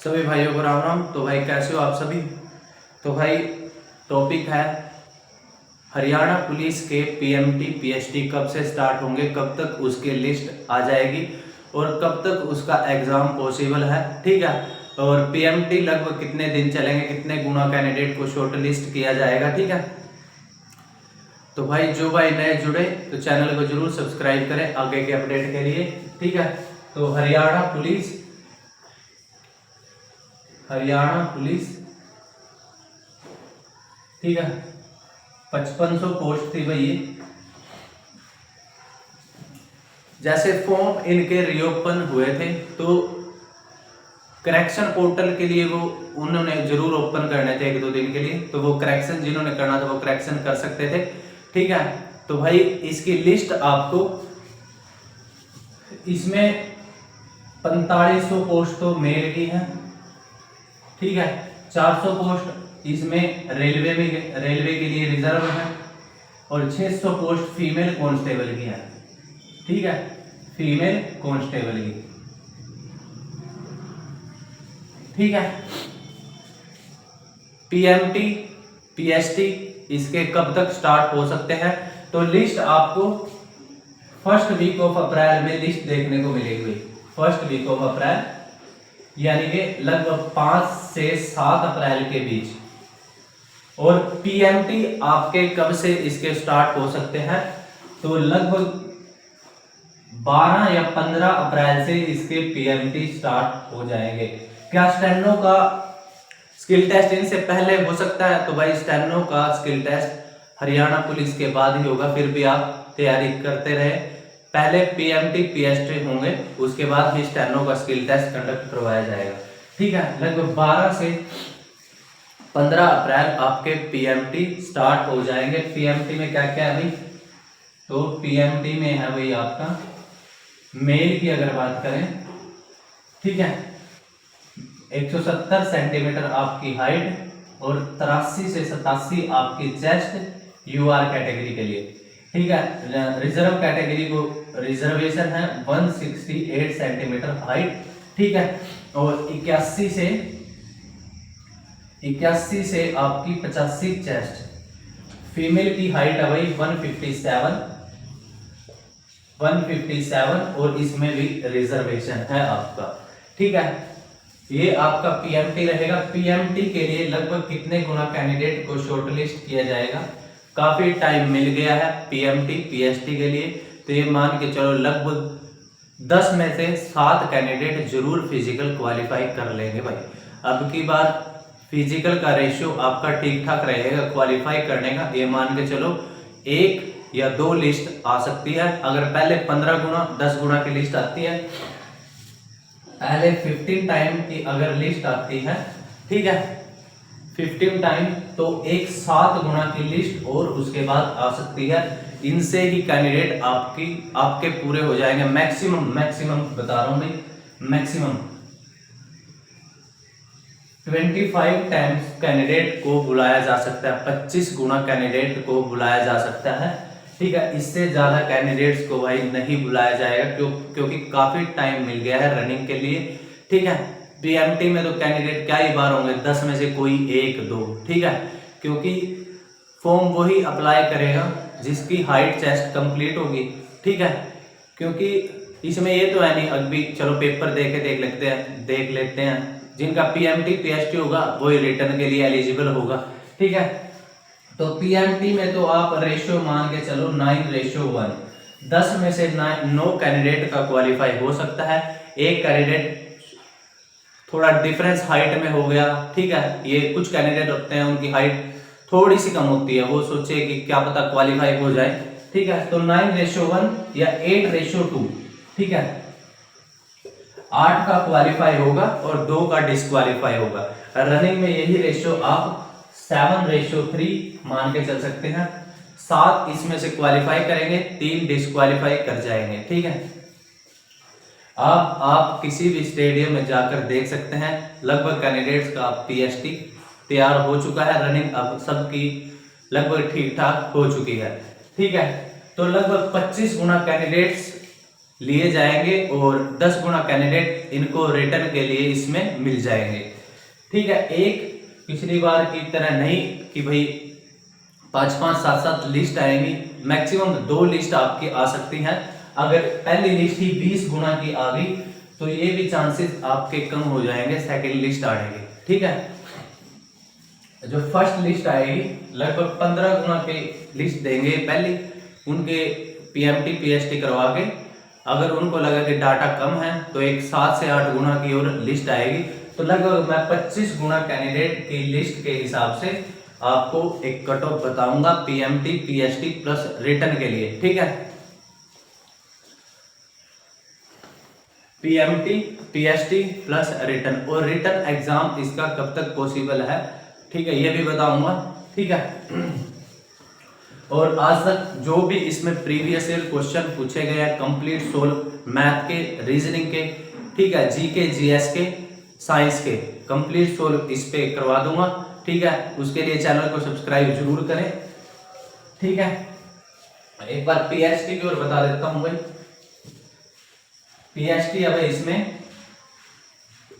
सभी भाइयों को राम राम। तो भाई कैसे हो आप सभी। तो भाई टॉपिक है हरियाणा पुलिस के पीएमटी पीएसटी कब से स्टार्ट होंगे, कब तक उसकी लिस्ट आ जाएगी और कब तक उसका एग्ज़ाम पॉसिबल है। ठीक है। और पीएमटी लगभग कितने दिन चलेंगे, कितने गुना कैंडिडेट को शॉर्ट लिस्ट किया जाएगा। ठीक है। तो भाई जो भाई नए जुड़े तो चैनल को जरूर सब्सक्राइब करें आगे के अपडेट के लिए। ठीक है। तो हरियाणा पुलिस ठीक है 5500 पोस्ट थी भाई ये। जैसे फॉर्म इनके रीओपन हुए थे तो करेक्शन पोर्टल के लिए वो उन्होंने जरूर ओपन करने थे 1-2 दिन के लिए, तो वो करेक्शन जिन्होंने करना था वो करेक्शन कर सकते थे। ठीक है। तो भाई इसकी लिस्ट आपको इसमें 4500 पोस्ट तो मेल की है। ठीक है। 400 पोस्ट इसमें रेलवे के लिए रिजर्व है और 600 पोस्ट फीमेल कांस्टेबल की है। ठीक है, फीमेल कांस्टेबल की। ठीक है। पीएमटी पीएसटी इसके कब तक स्टार्ट हो सकते हैं, तो लिस्ट आपको फर्स्ट वीक ऑफ अप्रैल में लिस्ट देखने को मिलेगी। फर्स्ट वीक ऑफ अप्रैल यानी कि लगभग 5 से 7 अप्रैल के बीच। और पीएमटी आपके कब से इसके स्टार्ट हो सकते हैं, तो लगभग 12 या 15 अप्रैल से इसके पीएमटी स्टार्ट हो जाएंगे। क्या स्टेनो का स्किल टेस्ट इनसे पहले हो सकता है, तो भाई स्टेनो का स्किल टेस्ट हरियाणा पुलिस के बाद ही होगा। फिर भी आप तैयारी करते रहे, पहले पीएमटी पीएसटी होंगे उसके बाद ही स्टेनो का स्किल टेस्ट कंडक्ट करवाया जाएगा। ठीक है। लगभग 12 से 15 अप्रैल आपके पीएमटी स्टार्ट हो जाएंगे। पीएमटी में क्या क्या है भाई, तो पीएमटी में है भाई आपका मेल की अगर बात करें, ठीक है, 170 सेंटीमीटर आपकी हाइट और 83 से 87 आपकी चेस्ट यूआर कैटेगरी के लिए। ठीक है। रिजर्व कैटेगरी को रिजर्वेशन है 168 सेंटीमीटर हाइट। ठीक है। और 81 से आपकी 85 चेस्ट। फीमेल की हाइट है भाई 157 और इसमें भी रिजर्वेशन है आपका। ठीक है। ये आपका पीएमटी रहेगा। पीएमटी के लिए लगभग कितने गुना कैंडिडेट को शॉर्टलिस्ट किया जाएगा, काफी टाइम मिल गया है पीएमटी पीएसटी के लिए, तो ये मान के चलो लगभग 10 में से 7 कैंडिडेट जरूर फिजिकल क्वालिफाई कर लेंगे भाई। अब की बार फिजिकल का रेशियो आपका ठीक ठाक रहेगा क्वालिफाई करने का, ये मान के चलो 1 या 2 लिस्ट आ सकती है। अगर पहले 15 गुना 10 गुना की लिस्ट आती है, पहले 15 टाइम की अगर लिस्ट आती है, ठीक है, 15 टाइम, तो एक 7 गुना की लिस्ट और उसके बाद आ सकती है। इनसे ही कैंडिडेट आपके पूरे हो जाएंगे। मैक्सिमम बता रहा हूं भाई, मैक्सिमम 25 टाइम्स कैंडिडेट को बुलाया जा सकता है, 25 गुना कैंडिडेट को बुलाया जा सकता है। ठीक है। इससे ज्यादा कैंडिडेट्स को भाई नहीं बुलाया जाएगा क्योंकि काफी टाइम मिल गया है रनिंग के लिए। ठीक है। पीएमटी में तो कैंडिडेट क्या ही बार होंगे, 10 में से कोई 1-2। ठीक है। क्योंकि फॉर्म वही अप्लाई करेगा जिसकी हाइट चेस्ट कंप्लीट होगी। ठीक है। क्योंकि इसमें ये तो है नहीं, अभी चलो पेपर देख लेते हैं जिनका पीएमटी पीएसटी होगा वही रिटर्न के लिए एलिजिबल होगा। ठीक है। तो पीएमटी में तो आप रेशियो मान के चलो 9:1, 10 में से 9 कैंडिडेट का क्वालिफाई हो सकता है। एक कैंडिडेट थोड़ा डिफरेंस हाइट में हो गया। ठीक है। ये कुछ कैंडिडेट होते हैं उनकी हाइट थोड़ी सी कम होती है, वो सोचे कि क्या पता क्वालिफाई हो जाए। ठीक है। तो 9:1 या 8:2, ठीक है, 8 का क्वालिफाई होगा और 2 का डिस्क्वालीफाई होगा। रनिंग में यही रेशियो आप 7:3 मान के चल सकते हैं। 7 इसमें से क्वालिफाई करेंगे, 3 डिस्क्वालीफाई कर जाएंगे। ठीक है। आप किसी भी स्टेडियम में जाकर देख सकते हैं लगभग कैंडिडेट्स का पीएसटी तैयार हो चुका है। रनिंग अब सबकी लगभग ठीक ठाक हो चुकी है। ठीक है। तो लगभग 25 गुना कैंडिडेट्स लिए जाएंगे और 10 गुना कैंडिडेट इनको रिटर्न के लिए इसमें मिल जाएंगे। ठीक है, एक पिछली बार की तरह नहीं कि भाई 5-5 7-7 लिस्ट आएंगी, मैक्सिमम 2 लिस्ट आपकी आ सकती हैं। अगर पहली लिस्ट ही 20 गुना की आ गई तो ये भी चांसेस आपके कम हो जाएंगे सेकंड लिस्ट आने के। ठीक है, जो फर्स्ट लिस्ट आएगी लगभग 15 गुना की लिस्ट देंगे पहली, उनके पीएमटी पीएचटी करवा के, अगर उनको लगा कि डाटा कम है तो एक 7 से 8 गुना की और लिस्ट आएगी। तो लगभग मैं 25 गुना कैंडिडेट की लिस्ट के हिसाब से आपको एक कट ऑफ बताऊंगा पीएमटी पीएचटी प्लस रिटर्न के लिए। ठीक है, पीएमटी पीएचटी प्लस रिटर्न, और रिटर्न एग्जाम इसका कब तक पॉसिबल है, ठीक है, ये भी बताऊंगा। ठीक है, और आज तक जो भी इसमें प्रीवियस ईयर क्वेश्चन पूछे गए हैं कंप्लीट सोल्व मैथ के, रीजनिंग के, ठीक है, जीके जीएस के, साइंस के कंप्लीट सोल्व इस पे करवा दूंगा। ठीक है, उसके लिए चैनल को सब्सक्राइब जरूर करें। ठीक है, एक बार पीएचटी की ओर बता देता हूं भाई। पीएचटी है भाई, इसमें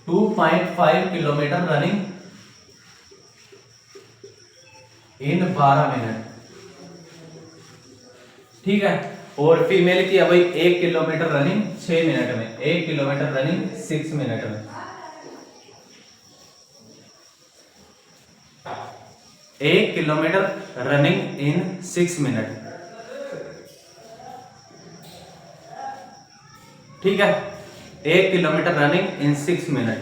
2.5 किलोमीटर रनिंग इन 12 मिनट। ठीक है, और फीमेल की है भाई 1 किलोमीटर रनिंग 6 मिनट में, 1 किलोमीटर रनिंग 6 मिनट में, 1 किलोमीटर रनिंग इन 6 मिनट। ठीक है, 1 किलोमीटर रनिंग इन 6 मिनट।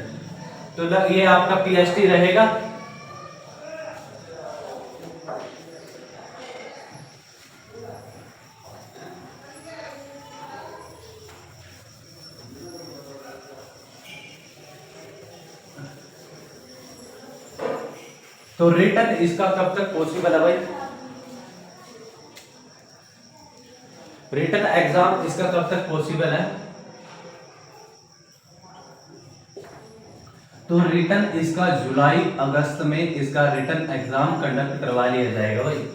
तो ये आपका पीएचटी रहेगा। तो रिटर्न इसका कब तक पॉसिबल है भाई, रिटर्न एग्जाम इसका कब तक पॉसिबल है, तो रिटर्न इसका जुलाई अगस्त में इसका रिटर्न एग्जाम कंडक्ट करवा लिया जाएगा भाई।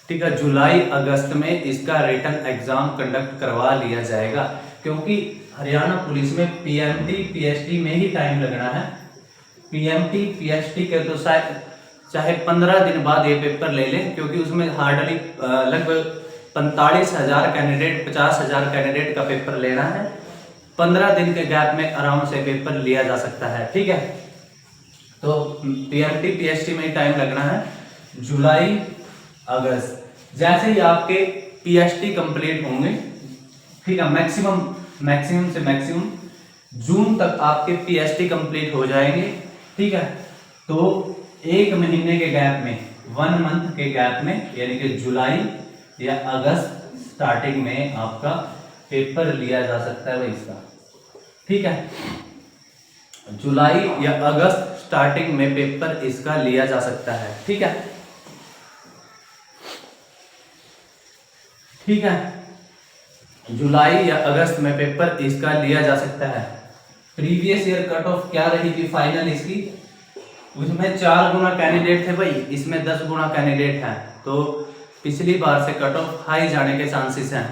ठीक है, जुलाई अगस्त में इसका रिटर्न एग्जाम कंडक्ट करवा लिया जाएगा, क्योंकि हरियाणा पुलिस में पीएमटी पीएचटी में ही टाइम लगना है। पीएमटी पीएचटी के तो शायद चाहे 15 दिन बाद ये पेपर ले लें, क्योंकि उसमें हार्डली लगभग 45,000 कैंडिडेट 50,000 कैंडिडेट का पेपर लेना है। 15 दिन के गैप में आराम से पेपर लिया जा सकता है। ठीक है, तो पीएमटी पीएचटी में ही टाइम लगना है जुलाई अगस्त। जैसे ही आपके पीएचटी कंप्लीट होंगे, ठीक है, मैक्सिमम से मैक्सिमम जून तक आपके पीएचटी कंप्लीट हो जाएंगे। ठीक है, तो 1 महीने के गैप में, 1 मंथ के गैप में, यानी कि जुलाई या अगस्त स्टार्टिंग में आपका पेपर लिया जा सकता है भाई इसका। ठीक है, जुलाई या अगस्त स्टार्टिंग में पेपर इसका लिया जा सकता है। ठीक है, ठीक है, जुलाई या अगस्त में पेपर इसका लिया जा सकता है। प्रीवियस ईयर कट ऑफ क्या रही थी फाइनल इसकी, उसमें 4 गुना कैंडिडेट थे भाई, इसमें 10 गुना कैंडिडेट हैं, तो पिछली बार से कट ऑफ हाई जाने के चांसेस हैं।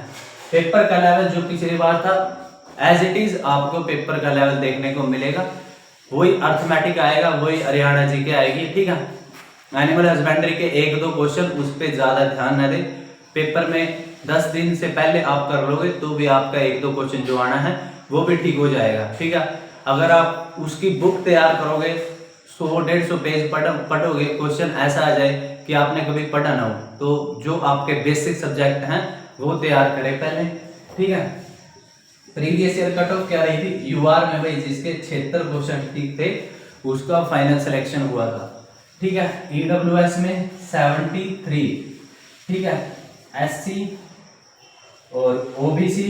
पेपर का लेवल जो पिछली बार था एज इट इज आपको पेपर का लेवल देखने को मिलेगा, वही अर्थमेटिक आएगा, वही हरियाणा जी के आएगी। ठीक है, एनिमल हस्बेंड्री के 1-2 क्वेश्चन उस पर ज्यादा ध्यान न दें। पेपर में 10 दिन से पहले आप कर लोगे तो भी आपका 1-2 क्वेश्चन जो आना है वो भी ठीक हो जाएगा। ठीक है, अगर आप उसकी बुक तैयार करोगे 100-150 पेज पढ़ोगे, क्वेश्चन ऐसा आ जाए कि आपने कभी पढ़ा ना हो, तो जो आपके बेसिक सब्जेक्ट हैं वो तैयार करें पहले। ठीक है, प्रीवियस ईयर कट ऑफ क्या रही थी, यूआर में भाई जिसके 76 क्वेश्चन ठीक थे उसका फाइनल सिलेक्शन हुआ था। ठीक है, ईडब्ल्यूएस में 73, ठीक है, एससी और ओबीसी,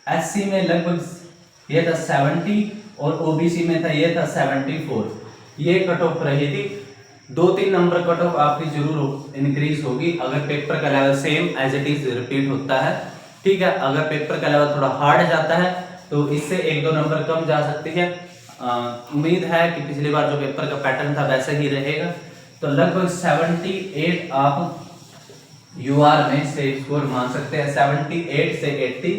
एससी में लगभग ये था 70 और ओबीसी में था ये था 74, ये कट ऑफ रही थी। 2-3 नंबर कट ऑफ आपकी जरूर इंक्रीज होगी अगर पेपर का level same as it is repeat होता है। ठीक है, अगर पेपर का लेवल थोड़ा हार्ड जाता है तो इससे 1-2 नंबर कम जा सकती है। उम्मीद है कि पिछली बार जो पेपर का पैटर्न था वैसा ही रहेगा, तो लगभग 78 आप यूआर में से स्कोर मान सकते हैं। 78 से 80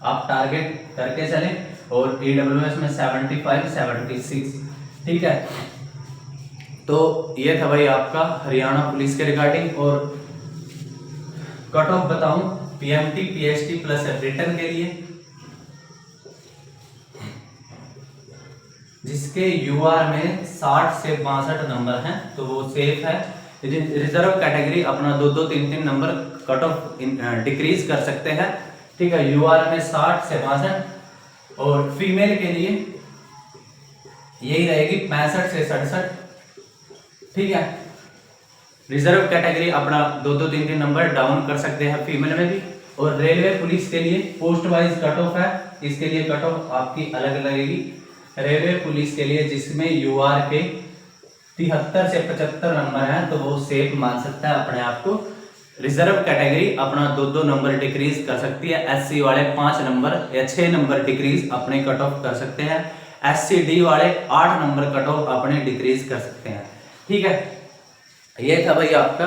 आप टारगेट करके चलें। और EWS में 75, 76, ठीक है। तो ये था भाई आपका हरियाणा पुलिस के रिगार्डिंग। और कट ऑफ बताऊं PMT, PST प्लस रिटर्न के लिए, जिसके UR में 60 से 62 नंबर हैं तो वो सेफ है। रिजर्व कैटेगरी अपना 2-2, 3-3 नंबर कट ऑफ डिक्रीज कर सकते हैं, ठीक है। UR में 60 से 62 और फीमेल के लिए यही रहेगी 65 से 67, ठीक है। रिजर्व कैटेगरी अपना 2-2, 3-3 नंबर डाउन कर सकते हैं फीमेल में भी। और रेलवे पुलिस के लिए पोस्ट वाइज कट ऑफ है, इसके लिए कट ऑफ आपकी अलग लगेगी। रेलवे पुलिस के लिए जिसमें UR के 73 से 75 नंबर हैं तो वो सेफ मान सकता है अपने आप को। रिजर्व कैटेगरी अपना 2-2 नंबर डिक्रीज कर सकती है। SC वाले 5 नंबर या 6 नंबर डिक्रीज अपने कट ऑफ कर सकते हैं। SC/D वाले 8 नंबर कट ऑफ अपने डिक्रीज कर सकते हैं, ठीक है। ये था भाई आपका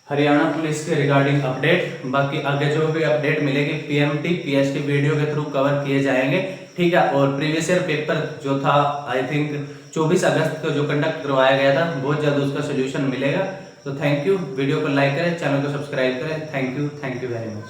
हरियाणा पुलिस के रिगार्डिंग अपडेट। बाकी आगे जो भी अपडेट मिलेगी PMT, PST वीडियो के थ्रू कवर किए जाएंगे, ठीक है। और प्रीवियस ईयर पेपर जो था आई थिंक 24 अगस्त को जो कंडक्ट करवाया गया था, बहुत जल्द उसका सोल्यूशन मिलेगा। तो थैंक यू, वीडियो को लाइक करें, चैनल को सब्सक्राइब करें। Thank you very much.